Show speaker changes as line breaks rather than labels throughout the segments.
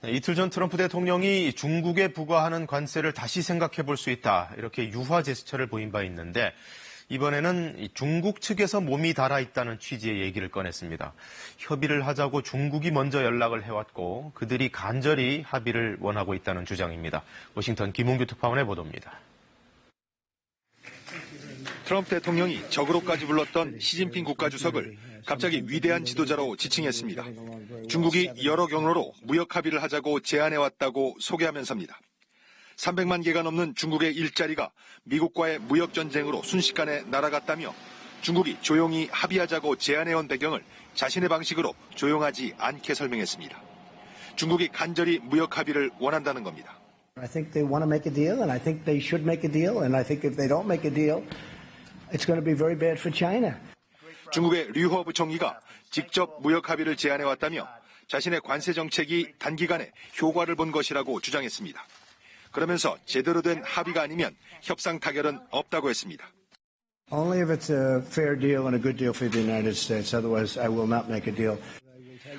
이틀 전 트럼프 대통령이 중국에 부과하는 관세를 다시 생각해 볼 수 있다. 이렇게 유화 제스처를 보인 바 있는데 이번에는 중국 측에서 몸이 달아 있다는 취지의 얘기를 꺼냈습니다. 협의를 하자고 중국이 먼저 연락을 해왔고 그들이 간절히 합의를 원하고 있다는 주장입니다. 워싱턴 김홍규 특파원의 보도입니다.
트럼프 대통령이 적으로까지 불렀던 시진핑 국가주석을 갑자기 위대한 지도자로 지칭했습니다. 중국이 여러 경로로 무역 합의를 하자고 제안해왔다고 소개하면서입니다. 300만 개가 넘는 중국의 일자리가 미국과의 무역 전쟁으로 순식간에 날아갔다며 중국이 조용히 합의하자고 제안해온 배경을 자신의 방식으로 조용하지 않게 설명했습니다. 중국이 간절히 무역 합의를 원한다는 겁니다.
I think they want to make a deal, and I think they should make a deal, and I think if they don't make a deal, it's going to be very bad for China.
중국의 류허 부총리가 직접 무역 합의를 제안해왔다며 자신의 관세 정책이 단기간에 효과를 본 것이라고 주장했습니다. 그러면서 제대로 된 합의가 아니면 협상 타결은 없다고 했습니다.
Only if it's a fair deal and a good deal for the United States. Otherwise, I will not make a deal.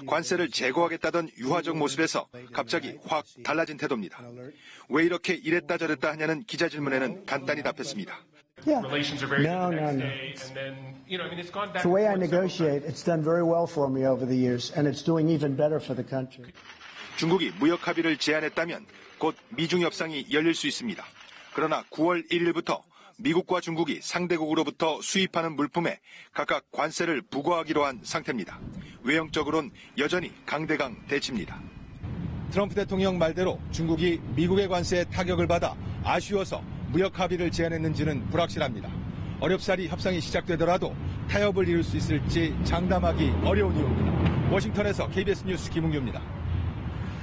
관세를 제거하겠다던 유화적 모습에서 갑자기 확 달라진 태도입니다. 왜 이렇게 이랬다 저랬다 하냐는 기자 질문에는 간단히 답했습니다.
Yeah. No. The way I negotiate, it's done very well for me over the years, and it's doing even better for the country.
중국이 무역 합의를 제안했다면 곧 미중 협상이 열릴 수 있습니다. 그러나 9월 1일부터 미국과 중국이 상대국으로부터 수입하는 물품에 각각 관세를 부과하기로 한 상태입니다. 외형적으로는 여전히 강대강 대치입니다. 트럼프 대통령 말대로 중국이 미국의 관세에 타격을 받아 아쉬워서 무역 합의를 제안했는지는 불확실합니다. 어렵사리 협상이 시작되더라도 타협을 이룰 수 있을지 장담하기 어려운 이유입니다. 워싱턴에서 KBS 뉴스 김웅규입니다.